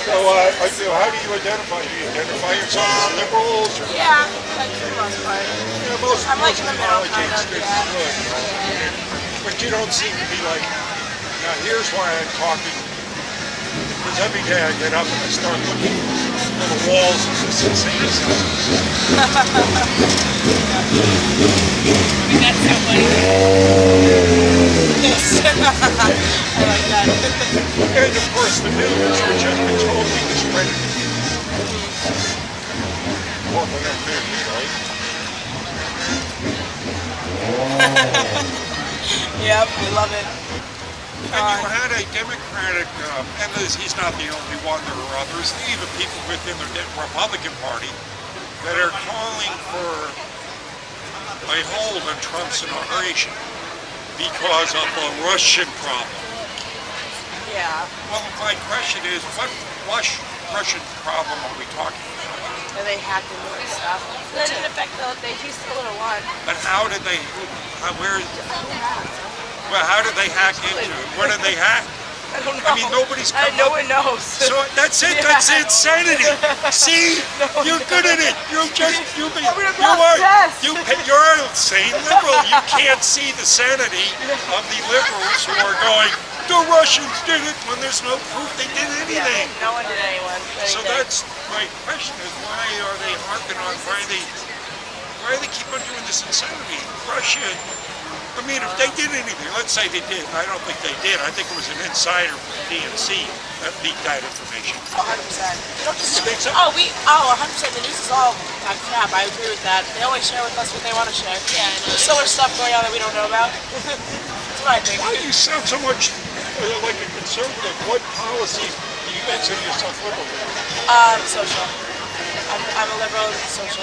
how do you identify? Do you identify yourself as liberals? Or? Yeah, like for the most part. Yeah, I'm like in the middle, kind of, good. yeah. But you don't seem to be like, now here's why I'm talking. Because every day I get up and I start looking at the walls of this insane asylum. That's so funny. Yes. I like that. And of course the news, which has been totally discredited. Well, for them news, right? Yep, I love it. And you had a Democratic, and he's not the only one, there are others, even people within the Republican Party that are calling for a hold on Trump's inauguration because of the Russian problem. Yeah. Well, my question is, what Russian problem are we talking about? And they hacked into it and stuff. That didn't affect they used the little one. But how did they, how did they hack into it? What did they hack? I don't know. I mean, nobody's come No up. one knows. So that's it. Yeah. That's insanity. See, you're good at it. You're a sane liberal. You can't see the sanity of the liberals who are going, the Russians did it when there's no proof they did anything. Yeah, no one did anyone. So that's my question: is why are they harping on? Why do they keep on doing this insanity? Russia. I mean, if they did anything, let's say they did. I don't think they did. I think it was an insider from the DNC that leaked that information. 100%. You think so? 100%. The news is all crap. I agree with that. They always share with us what they want to share. Yeah, there's so much stuff going on that we don't know about. That's what I think. Why do you sound so much like a conservative? What policies do you consider yourself liberal? Social. I'm a liberal social.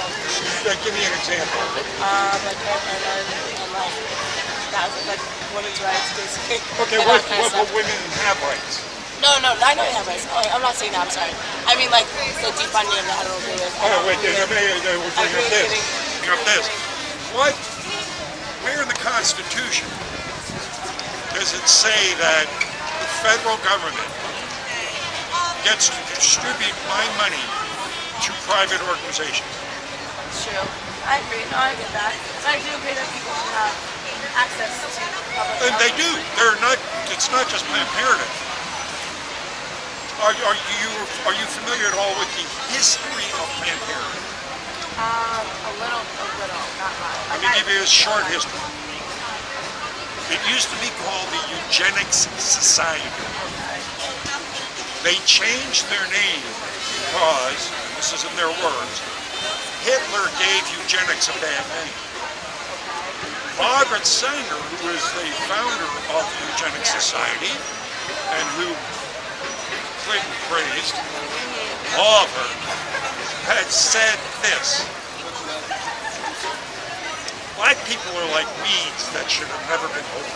Give me an example. Like like women's rights, basically. Okay, what women have rights? No, I know they have rights. Oh, I'm not saying that, I'm sorry. I mean, like, the defunding of that I don't agree with. Wait, we'll bring up this. What, where in the Constitution does it say that the federal government gets to distribute my money to private organizations? That's true. I agree. No, I get that. But I do agree that people should have access to public health. And they do. It's not just Planned Parenthood. Are you familiar at all with the history of Planned Parenthood? A little, not much. Let me give you a short history. It used to be called the Eugenics Society. They changed their name because, this is in their words, Hitler gave eugenics a bad name. Margaret Sanger, who is the founder of the Eugenics Society, and who Clinton praised, all of her, had said this: black people are like weeds that should have never been born.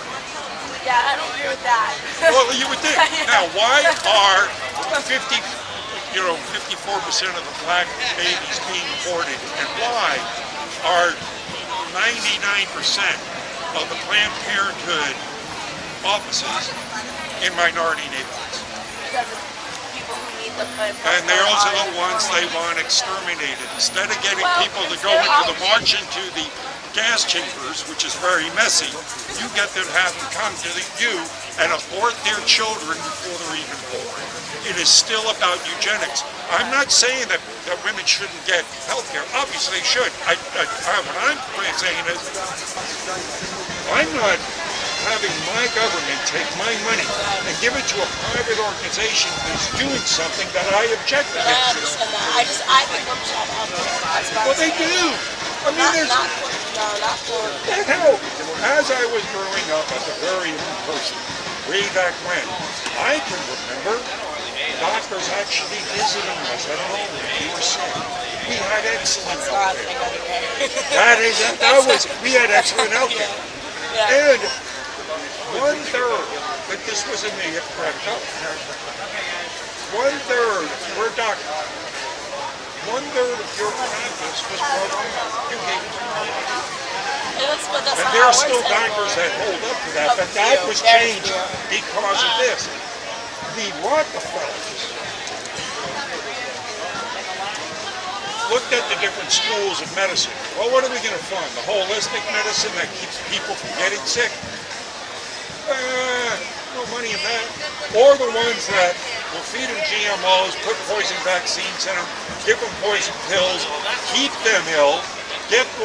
Yeah, I don't agree with that. Well, you would think. Now, why are 54% of the black babies being aborted, and why are 99% of the Planned Parenthood offices in minority neighborhoods? Because of people who need the Planned Parenthood. And those are the ones they want exterminated. Instead of getting people to go into the march into the gas chambers, which is very messy, you get them to have them come to you and abort their children before they're even born. It is still about eugenics. I'm not saying that women shouldn't get health care. Obviously they should. What I'm saying is, I'm not having my government take my money and give it to a private organization that's doing something that I object I against. understand that. I think women should have health care. That's about Well, they do. I mean, there's... not for... That helped. As I was growing up as a very young person, way back when, I can remember doctors actually visiting us at home when we were sick. We had excellent health care. We had excellent health care. Yeah. And 1/3, but this was in the correct health care, 1/3, we're doctors. 1/3 of your practice was program. You gave it to me. And there are still doctors that hold up to that, but that was changed because of this. The Rockefellers Looked at the different schools of medicine. Well, what are we going to fund? The holistic medicine that keeps people from getting sick? No money in that. Or the ones that will feed them GMOs, put poison vaccines in them, give them poison pills, keep them ill,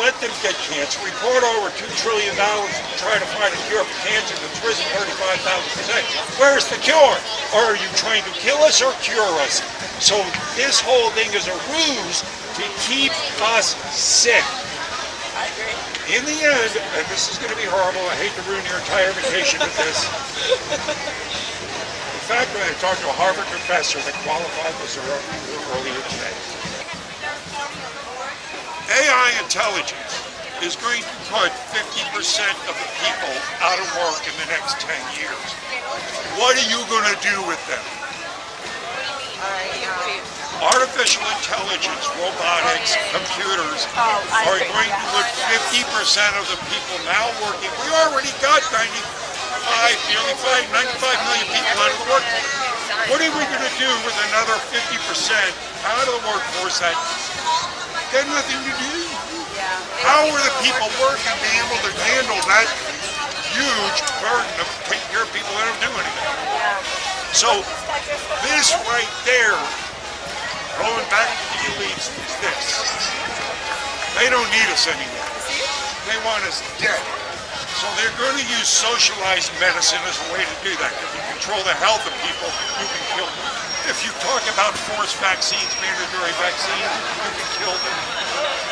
let them get cancer. We poured over $2 trillion to try to find a cure for cancer that's risen 35,000%. Where's the cure? Or are you trying to kill us or cure us? So this whole thing is a ruse to keep us sick. I agree. In the end, and this is going to be horrible, I hate to ruin your entire vacation with this. In fact, when I talked to a Harvard professor that qualified this earlier today, AI intelligence is going to put 50% of the people out of work in the next 10 years. What are you going to do with them? Artificial intelligence, robotics, computers are going to put 50% of the people now working. We already got 95 million people out of the workforce. What are we going to do with another 50% out of the workforce that got nothing to do? How are the people working be able to handle that huge burden of taking care of people that don't do anything? So this right there, going back to the elites, is this. They don't need us anymore. They want us dead. So they're going to use socialized medicine as a way to do that. If you control the health of people, you can kill them. If you talk about forced vaccines, mandatory vaccines, you can kill them.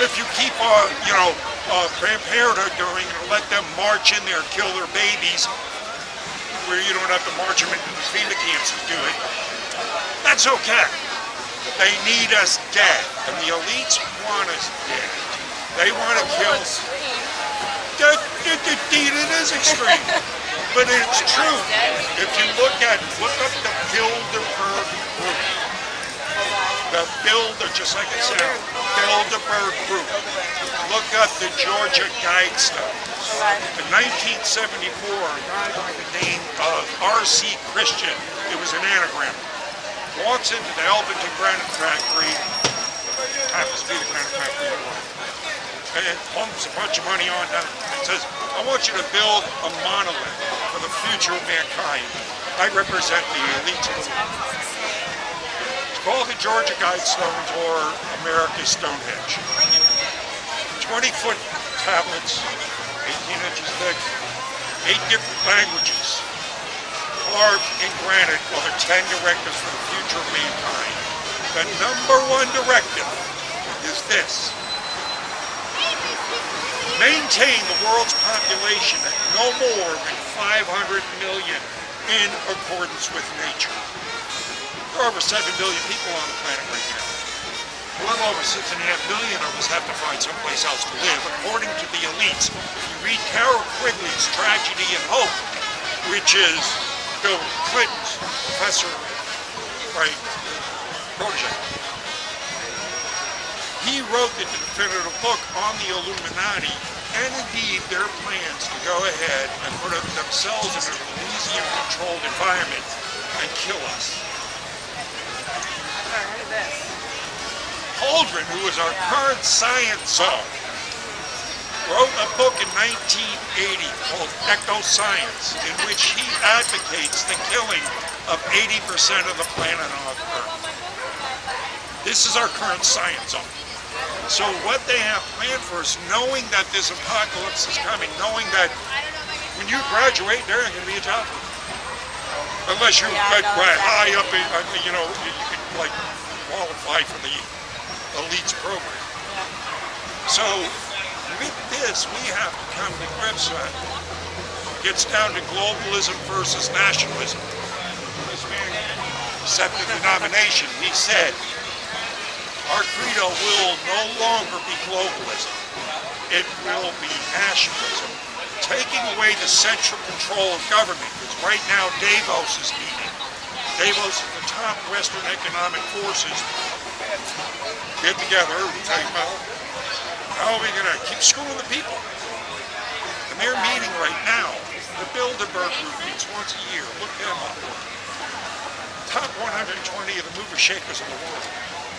If you keep Planned Parenthood going and let them march in there, kill their babies, where you don't have to march them into the FEMA camps to do it, that's okay. They need us dead, and the elites want us dead. They want to kill. It is extreme, but it's true. If you look up the Bilderberg group, the Bilder, just like it sounds, Bilderberg group. Look up the Georgia Guidestones. In 1974, a guy by the name of R.C. Christian, it was an anagram, walks into the Elbington Granite Factory, happens to be the granite factory in the world, and pumps a bunch of money on down and says, I want you to build a monolith for the future of mankind. I represent the elites of the world. It's called the Georgia Guidestones, or America's Stonehenge. 20-foot tablets, 18 inches thick, 8 different languages, carved in granite are the 10 directives for the future of mankind. The number one directive is this. Maintain the world's population at no more than 500 million in accordance with nature. There are over 7 billion people on the planet right now. A little over 6.5 billion of us have to find someplace else to live, according to the elites. If you read Carol Quigley's Tragedy and Hope, which is Bill Clinton's professor, right, protege, he wrote the definitive book on the Illuminati and indeed their plans to go ahead and put themselves in an Elysium-controlled environment and kill us. I've heard of this. Holdren, who is our current science czar, wrote a book in 1980 called Eco-Science, in which he advocates the killing of 80% of the planet on Earth. This is our current science czar. So what they have planned for us, knowing that this apocalypse is coming, knowing that when you graduate, there ain't going to be a job for you. Unless you get high up, you can like qualify for the elites program. So with this, we have to come to grips with it. Gets down to globalism versus nationalism. This man accepted the nomination. He said, our credo will no longer be globalism. It will be nationalism. Taking away the central control of government, because right now Davos is meeting. Davos is the top Western economic forces get together and say, well, how are we going to keep screwing the people? And they're meeting right now. The Bilderberg group meets once a year. Look them up. top 120 of the movers shakers of the world.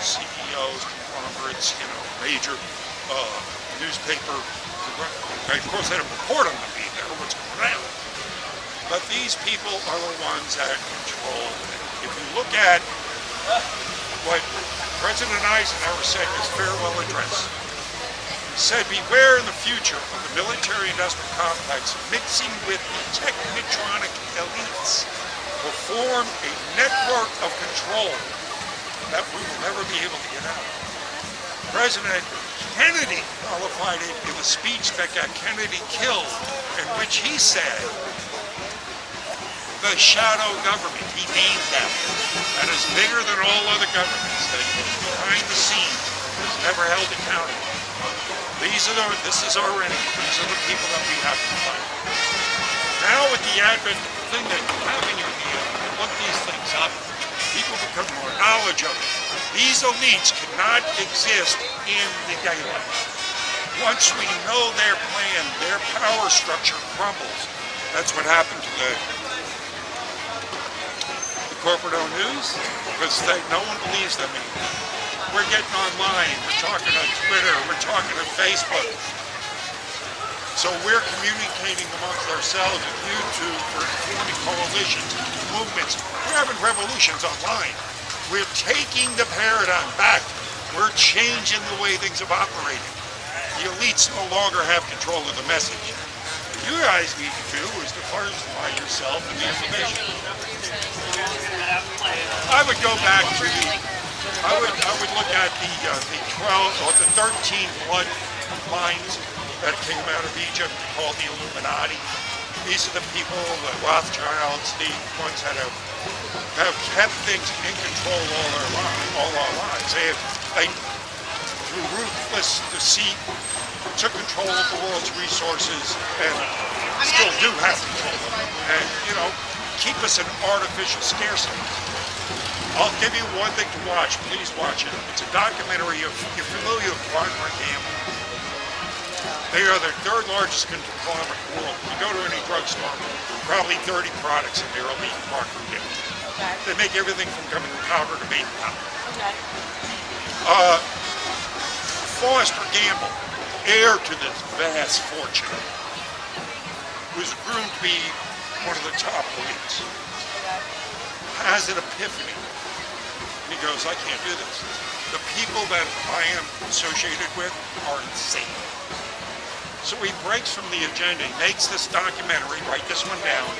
CEOs, conglomerates, major newspaper. Of course, they don't report on them being there, what's going on. But these people are the ones that control it. If you look at what President Eisenhower said in his farewell address, he said, beware in the future of the military-industrial complex mixing with the technotronic elites to form a network of control that we will never be able to get out. President Kennedy qualified it in the speech that got Kennedy killed, in which he said, the shadow government, he named that is bigger than all other governments, that behind the scenes is never held accountable. This is our enemy. These are the people that we have to fight. Now with the advent thing that you have in your hand, you can look these things up, people become more knowledgeable. These elites cannot exist in the daylight. Once we know their plan, their power structure crumbles. That's what happened to the corporate-owned news, because no one believes them anymore. We're getting online, we're talking on Twitter, we're talking on Facebook. So we're communicating amongst ourselves with YouTube, we're forming coalitions, movements, we're having revolutions online. We're taking the paradigm back. We're changing the way things have operated. The elites no longer have control of the message. What you guys need to do is diversify yourself in the information. I would go back to I would look at the 12 or the 13 blood lines that came out of Egypt called the Illuminati. These are the people, the Rothschilds, the ones that have kept things in control all our lives. They through ruthless deceit, took control of the world's resources and still do have control of them. And, keep us in artificial scarcity. I'll give you one thing to watch. Please watch it. It's a documentary of, you're familiar with Procter & Gamble. They are the third largest conglomerate in the world. If you go to any drugstore, probably 30 products in there will be Procter & Gamble. Okay. They make everything from gummy powder to baby powder. Okay. Foster Gamble, heir to this vast fortune, was groomed to be one of the top elites, has an epiphany. And he goes, I can't do this. The people that I am associated with are insane. So he breaks from the agenda. He makes this documentary, write this one down,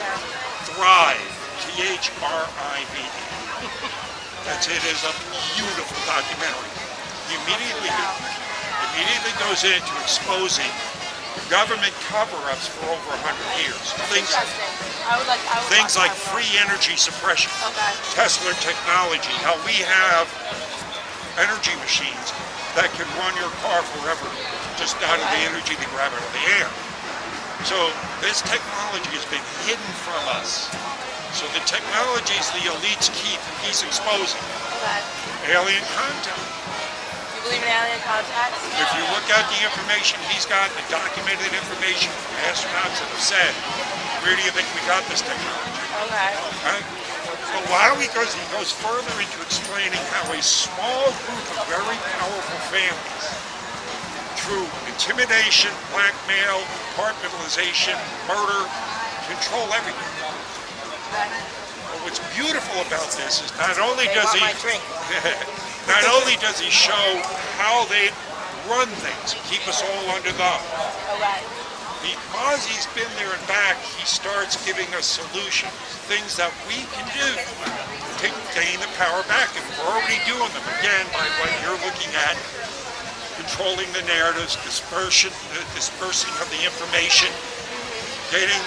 Thrive, Thrive. That's it. It is a beautiful documentary. He immediately goes into exposing government cover-ups for over 100 years. Things like free energy suppression, Tesla technology, how we have energy machines that can run your car forever, just out of the energy they grab out of the air. So this technology has been hidden from us. So the technologies the elites keep, he's exposing. Alien contact. You believe in alien contact? If you look at the information he's got, the documented information from astronauts that have said, where do you think we got this technology? Okay. Right? So while he goes further into explaining how a small group of very powerful families, through intimidation, blackmail, compartmentalization, murder, control everything. But what's beautiful about this is not only does he show how they run things, keep us all under them. Because he's been there and back, he starts giving us solutions, things that we can do to gain the power back, and we're already doing them. Again, by what you're looking at, controlling the narratives, dispersing of the information, getting,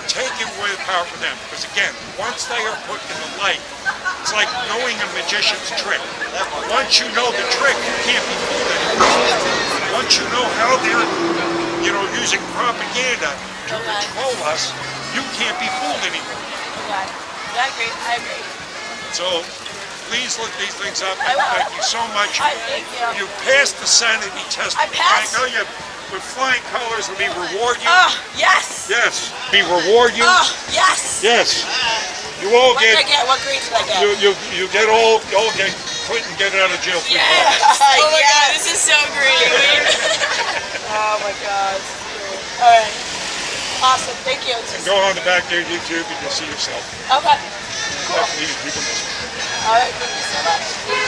taking away the power from them. Because again, once they are put in the light, it's like knowing a magician's trick. Once you know the trick, you can't be fooled anymore. Once you know how they're, using propaganda to control us, you can't be fooled anymore. I agree. So, please look these things up. Thank you so much. Thank you. You passed the sanity test. I passed? I know you, with flying colors, we reward you. Yes. Yes. We reward you. Yes. Yes. You all What did I get, get? What grade did I get? you get all get Clinton get out of jail free card. Oh my god, this is so great. Oh my god. All right. Awesome. Thank you. And go on the back there YouTube and you'll see yourself. Okay. Cool. You can listen. All right. Thank you so much.